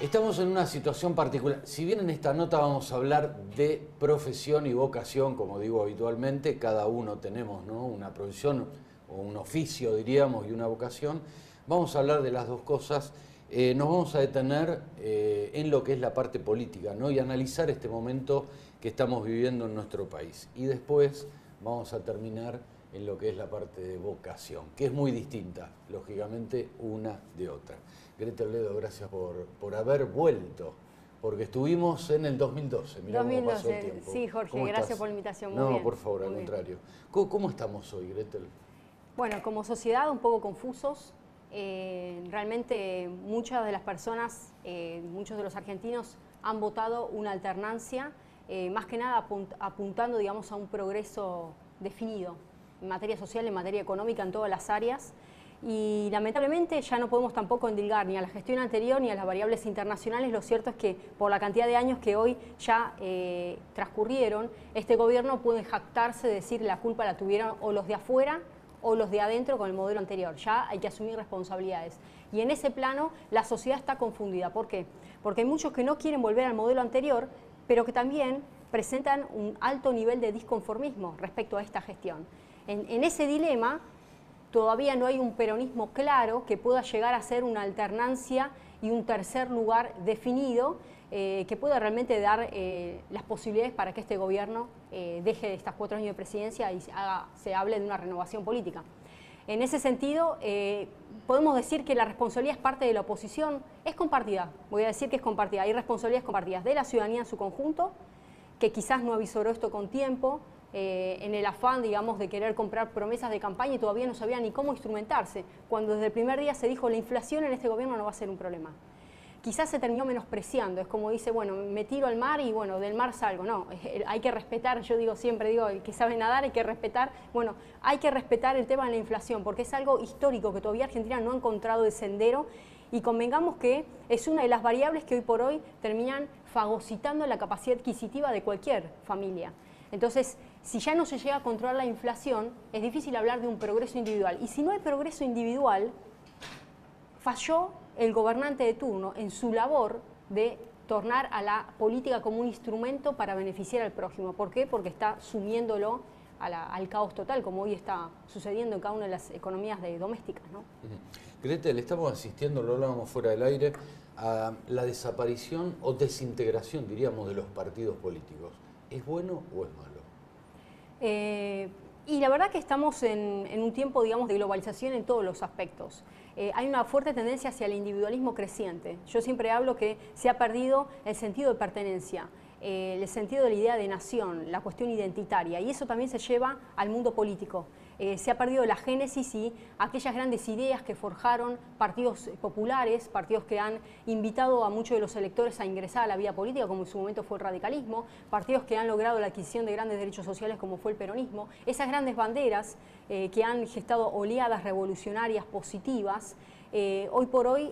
Estamos en una situación particular. Si bien en esta nota vamos a hablar de profesión y vocación, como digo habitualmente, cada uno tenemos, ¿no?, una profesión o un oficio, diríamos, y una vocación, vamos a hablar de las dos cosas. Nos vamos a detener en lo que es la parte política, ¿no?, y analizar este momento que estamos viviendo en nuestro país. Y después vamos a terminar en lo que es la parte de vocación, que es muy distinta, lógicamente, una de otra. Gretel Ledo, gracias por haber vuelto, porque estuvimos en el 2012, mirá cómo pasó el tiempo. Sí, Jorge, gracias por la invitación. Muy bien. No, por favor, al contrario. ¿Cómo estamos hoy, Gretel? Bueno, como sociedad un poco confusos. Realmente muchas de las personas, muchos de los argentinos han votado una alternancia, más que nada apuntando, digamos, a un progreso definido en materia social, en materia económica, en todas las áreas. Y lamentablemente ya no podemos tampoco endilgar ni a la gestión anterior ni a las variables internacionales. Lo cierto es que por la cantidad de años que hoy ya transcurrieron, este gobierno puede jactarse de decir la culpa la tuvieron o los de afuera o los de adentro con el modelo anterior. Ya hay que asumir responsabilidades. Y en ese plano la sociedad está confundida. ¿Por qué? Porque hay muchos que no quieren volver al modelo anterior, pero que también presentan un alto nivel de disconformismo respecto a esta gestión. En ese dilema todavía no hay un peronismo claro que pueda llegar a ser una alternancia y un tercer lugar definido que pueda realmente dar las posibilidades para que este gobierno deje de estos 4 años de presidencia y se hable de una renovación política. En ese sentido, podemos decir que la responsabilidad es parte de la oposición, es compartida, voy a decir que es compartida, hay responsabilidades compartidas de la ciudadanía en su conjunto, que quizás no avisoró esto con tiempo, en el afán, digamos, de querer comprar promesas de campaña y todavía no sabía ni cómo instrumentarse, cuando desde el primer día se dijo la inflación en este gobierno no va a ser un problema. Quizás se terminó menospreciando, es como dice, bueno, me tiro al mar y bueno, del mar salgo. No, hay que respetar, yo digo siempre, digo, el que sabe nadar hay que respetar, bueno, hay que respetar el tema de la inflación, porque es algo histórico que todavía Argentina no ha encontrado el sendero y convengamos que es una de las variables que hoy por hoy terminan fagocitando la capacidad adquisitiva de cualquier familia. Entonces, si ya no se llega a controlar la inflación, es difícil hablar de un progreso individual. Y si no hay progreso individual, falló el gobernante de turno en su labor de tornar a la política como un instrumento para beneficiar al prójimo. ¿Por qué? Porque está sumiéndolo al caos total, como hoy está sucediendo en cada una de las economías domésticas, ¿no? Gretel, estamos asistiendo, lo hablábamos fuera del aire, a la desaparición o desintegración, diríamos, de los partidos políticos. ¿Es bueno o es malo? Y la verdad que estamos en un tiempo, digamos, de globalización en todos los aspectos. Hay una fuerte tendencia hacia el individualismo creciente. Yo siempre hablo que se ha perdido el sentido de pertenencia, el sentido de la idea de nación, la cuestión identitaria, y eso también se lleva al mundo político. Se ha perdido la génesis y aquellas grandes ideas que forjaron partidos populares, partidos que han invitado a muchos de los electores a ingresar a la vida política, como en su momento fue el radicalismo, partidos que han logrado la adquisición de grandes derechos sociales, como fue el peronismo. Esas grandes banderas que han gestado oleadas revolucionarias positivas, hoy por hoy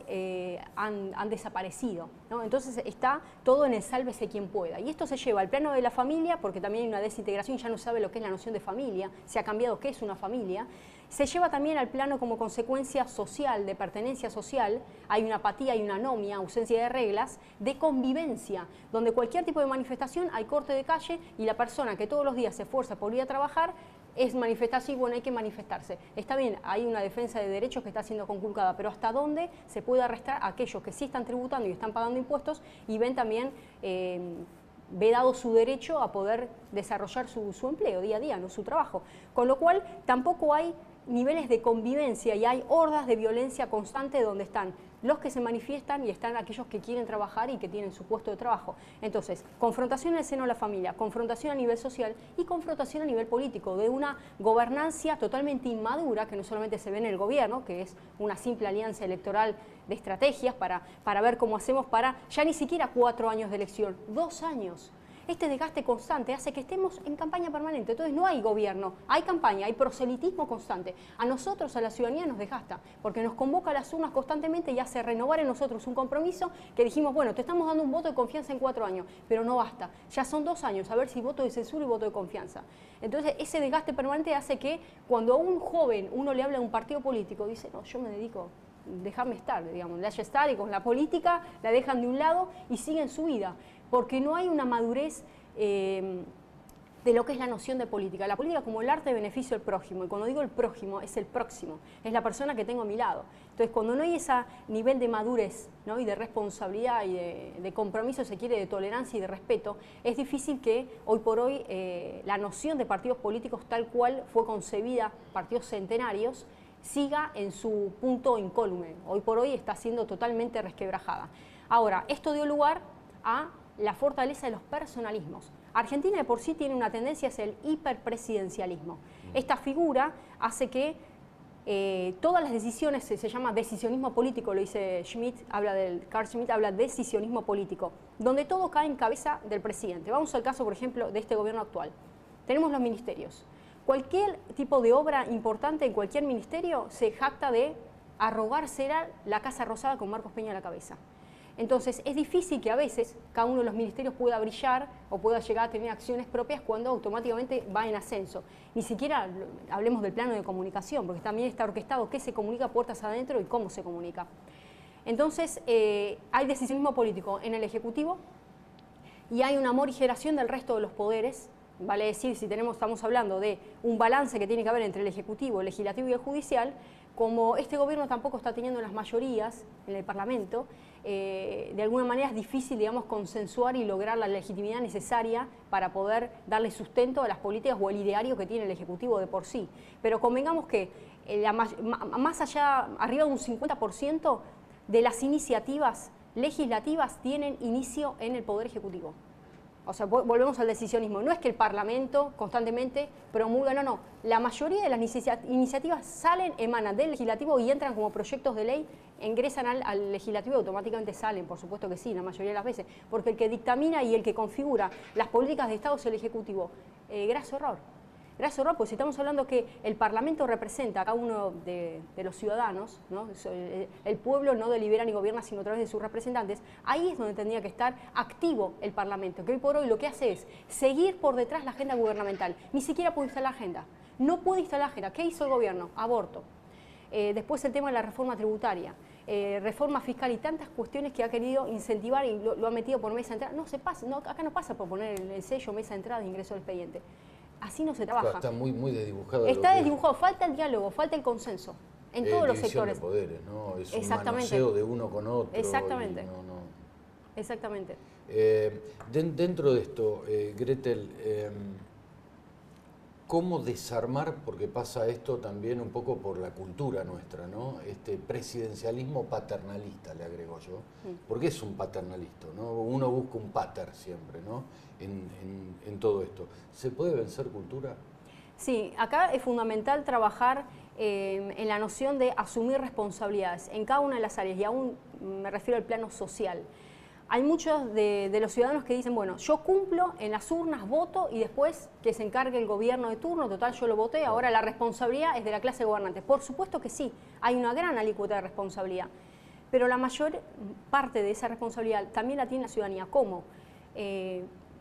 han desaparecido, ¿no? Entonces está todo en el sálvese quien pueda. Y esto se lleva al plano de la familia, porque también hay una desintegración, ya no sabe lo que es la noción de familia, se ha cambiado qué es una familia. Se lleva también al plano como consecuencia social, de pertenencia social, hay una apatía, hay una anomia, ausencia de reglas, de convivencia, donde cualquier tipo de manifestación hay corte de calle y la persona que todos los días se esfuerza por ir a trabajar es manifestarse y bueno, hay que manifestarse. Está bien, hay una defensa de derechos que está siendo conculcada, pero ¿hasta dónde se puede arrestar a aquellos que sí están tributando y están pagando impuestos y ven también, ve dado su derecho a poder desarrollar su empleo día a día, ¿no?, su trabajo? Con lo cual tampoco hay niveles de convivencia y hay hordas de violencia constante donde están los que se manifiestan y están aquellos que quieren trabajar y que tienen su puesto de trabajo. Entonces, confrontación en el seno de la familia, confrontación a nivel social y confrontación a nivel político, de una gobernancia totalmente inmadura que no solamente se ve en el gobierno, que es una simple alianza electoral de estrategias para ver cómo hacemos para ya ni siquiera 4 años de elección, 2 años. Este desgaste constante hace que estemos en campaña permanente, entonces no hay gobierno, hay campaña, hay proselitismo constante. A nosotros, a la ciudadanía, nos desgasta, porque nos convoca a las urnas constantemente y hace renovar en nosotros un compromiso que dijimos, bueno, te estamos dando un voto de confianza en 4 años, pero no basta, ya son 2 años, a ver si voto de censura y voto de confianza. Entonces ese desgaste permanente hace que cuando a un joven uno le habla de un partido político, dice, no, yo me dedico déjame estar, digamos, déjame estar, y con la política la dejan de un lado y siguen su vida, porque no hay una madurez de lo que es la noción de política. La política como el arte de beneficio del prójimo, y cuando digo el prójimo, es el próximo, es la persona que tengo a mi lado. Entonces, cuando no hay ese nivel de madurez, ¿no?, y de responsabilidad y de compromiso, se quiere, de tolerancia y de respeto, es difícil que hoy por hoy la noción de partidos políticos tal cual fue concebida, partidos centenarios, siga en su punto incólume. Hoy por hoy está siendo totalmente resquebrajada. Ahora, esto dio lugar a la fortaleza de los personalismos. Argentina de por sí tiene una tendencia hacia el hiperpresidencialismo. Esta figura hace que todas las decisiones, se llama decisionismo político, lo dice Schmitt, Carl Schmitt habla de decisionismo político, donde todo cae en cabeza del presidente. Vamos al caso, por ejemplo, de este gobierno actual. Tenemos los ministerios. Cualquier tipo de obra importante en cualquier ministerio se jacta de arrogarse la Casa Rosada con Marcos Peña a la cabeza. Entonces, es difícil que a veces cada uno de los ministerios pueda brillar o pueda llegar a tener acciones propias cuando automáticamente va en ascenso. Ni siquiera hablemos del plano de comunicación, porque también está orquestado qué se comunica puertas adentro y cómo se comunica. Entonces, hay decisionismo político en el Ejecutivo y hay una morigeración del resto de los poderes. Vale decir, si estamos hablando de un balance que tiene que haber entre el Ejecutivo, el Legislativo y el Judicial, como este gobierno tampoco está teniendo las mayorías en el Parlamento, de alguna manera es difícil, digamos, consensuar y lograr la legitimidad necesaria para poder darle sustento a las políticas o el ideario que tiene el Ejecutivo de por sí. Pero convengamos que más allá, arriba de un 50% de las iniciativas legislativas tienen inicio en el Poder Ejecutivo. O sea, volvemos al decisionismo. No es que el Parlamento constantemente promulga, no. La mayoría de las iniciativas emanan del Legislativo y entran como proyectos de ley, ingresan al Legislativo y automáticamente salen, por supuesto que sí, la mayoría de las veces. Porque el que dictamina y el que configura las políticas de Estado es el Ejecutivo. Graso error. Graso error, pues si estamos hablando que el Parlamento representa a cada uno de los ciudadanos, ¿no? El pueblo no delibera ni gobierna sino a través de sus representantes, ahí es donde tendría que estar activo el Parlamento, que hoy por hoy lo que hace es seguir por detrás la agenda gubernamental, ni siquiera puede instalar agenda, no puede instalar agenda. ¿Qué hizo el gobierno? Aborto. Después el tema de la reforma tributaria, reforma fiscal y tantas cuestiones que ha querido incentivar y lo ha metido por mesa de entrada. No se pasa, acá no pasa por poner el sello mesa de entrada de ingreso del expediente. Así no se trabaja. Está muy desdibujado. Está desdibujado, falta el diálogo, falta el consenso en todos los sectores. De poderes, ¿no? Es exactamente. Un manoseo de uno con otro. Exactamente. Exactamente. Dentro de esto, Gretel, ¿cómo desarmar? Porque pasa esto también un poco por la cultura nuestra, ¿no? Este presidencialismo paternalista, le agrego yo. Porque es un paternalista, ¿no? Uno busca un pater siempre, ¿no? En todo esto. ¿Se puede vencer cultura? Sí, acá es fundamental trabajar en la noción de asumir responsabilidades en cada una de las áreas, y aún me refiero al plano social. Hay muchos de los ciudadanos que dicen, bueno, yo cumplo en las urnas, voto y después que se encargue el gobierno de turno, total yo lo voté, ahora la responsabilidad es de la clase gobernante. Por supuesto que sí, hay una gran alícuota de responsabilidad, pero la mayor parte de esa responsabilidad también la tiene la ciudadanía. ¿Cómo?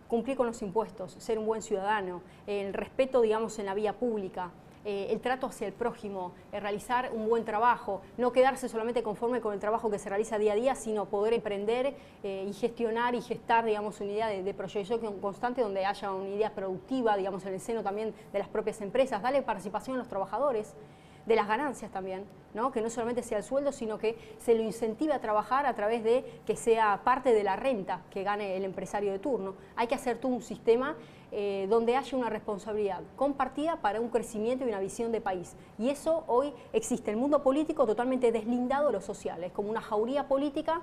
Cumplir con los impuestos, ser un buen ciudadano, el respeto, digamos, en la vía pública, el trato hacia el prójimo, realizar un buen trabajo, no quedarse solamente conforme con el trabajo que se realiza día a día, sino poder emprender y gestionar y gestar, digamos, una idea de proyección constante donde haya una idea productiva, digamos, en el seno también de las propias empresas, darle participación a los trabajadores, de las ganancias también, ¿no? Que no solamente sea el sueldo, sino que se lo incentive a trabajar a través de que sea parte de la renta que gane el empresario de turno. Hay que hacer todo un sistema donde haya una responsabilidad compartida para un crecimiento y una visión de país. Y eso hoy existe. El mundo político totalmente deslindado de lo social, es como una jauría política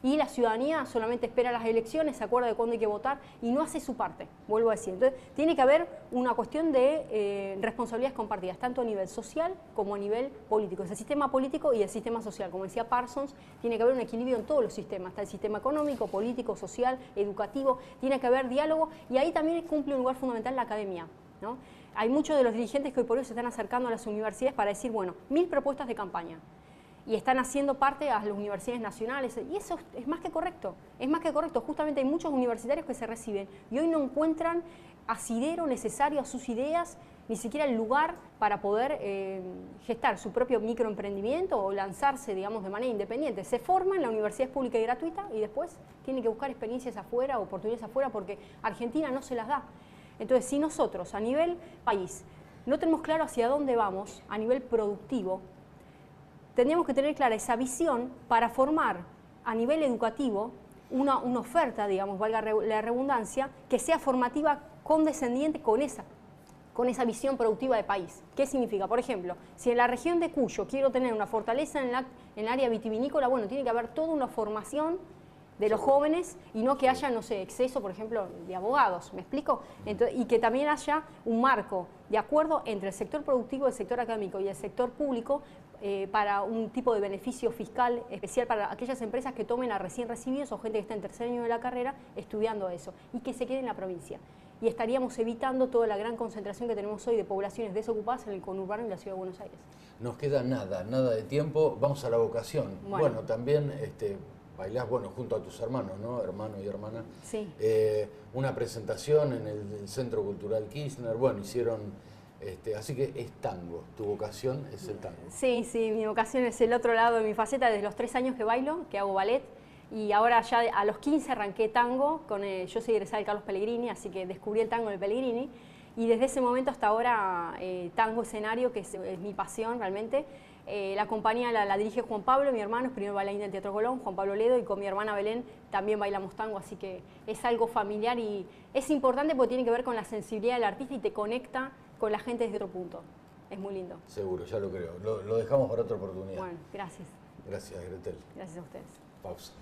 y la ciudadanía solamente espera las elecciones, se acuerda de cuándo hay que votar y no hace su parte, vuelvo a decir. Entonces, tiene que haber una cuestión de responsabilidades compartidas, tanto a nivel social como a nivel político. Es el sistema político y el sistema social. Como decía Parsons, tiene que haber un equilibrio en todos los sistemas. Está el sistema económico, político, social, educativo, tiene que haber diálogo y ahí también cumple un lugar fundamental la academia, ¿no? Hay muchos de los dirigentes que hoy por hoy se están acercando a las universidades para decir, bueno, 1000 propuestas de campaña. Y están haciendo parte a las universidades nacionales, y eso es más que correcto, justamente hay muchos universitarios que se reciben y hoy no encuentran asidero necesario a sus ideas ni siquiera el lugar para poder gestar su propio microemprendimiento o lanzarse, digamos, de manera independiente. Se forma en la universidad pública y gratuita y después tiene que buscar experiencias afuera, oportunidades afuera, porque Argentina no se las da. Entonces, si nosotros a nivel país no tenemos claro hacia dónde vamos, a nivel productivo, tendríamos que tener clara esa visión para formar a nivel educativo una oferta, digamos, valga la redundancia, que sea formativa condescendiente con esa visión productiva de país. ¿Qué significa? Por ejemplo, si en la región de Cuyo quiero tener una fortaleza en el área vitivinícola, bueno, tiene que haber toda una formación de los jóvenes y no que haya, no sé, exceso, por ejemplo, de abogados, ¿me explico? Entonces, y que también haya un marco de acuerdo entre el sector productivo, el sector académico y el sector público para un tipo de beneficio fiscal especial para aquellas empresas que tomen a recién recibidos o gente que está en tercer año de la carrera estudiando eso y que se quede en la provincia. Y estaríamos evitando toda la gran concentración que tenemos hoy de poblaciones desocupadas en el conurbano y la ciudad de Buenos Aires. Nos queda nada de tiempo. Vamos a la vocación. Bueno, también bailás, junto a tus hermanos, ¿no? Hermano y hermana. Sí. Una presentación en el Centro Cultural Kirchner. Bueno, hicieron... así que es tango, tu vocación es el tango. Sí, mi vocación es el otro lado de mi faceta. Desde los 3 años que bailo, que hago ballet, y ahora ya a los 15 arranqué tango, yo soy egresada de Carlos Pellegrini, así que descubrí el tango en el Pellegrini, y desde ese momento hasta ahora tango escenario, que es mi pasión realmente. La compañía la dirige Juan Pablo, mi hermano, es primer bailarín del Teatro Colón, Juan Pablo Ledo, y con mi hermana Belén también bailamos tango, así que es algo familiar y es importante porque tiene que ver con la sensibilidad del artista y te conecta con la gente desde otro punto. Es muy lindo. Seguro, ya lo creo. Lo dejamos para otra oportunidad. Bueno, gracias. Gracias, Gretel. Gracias a ustedes. Pausa.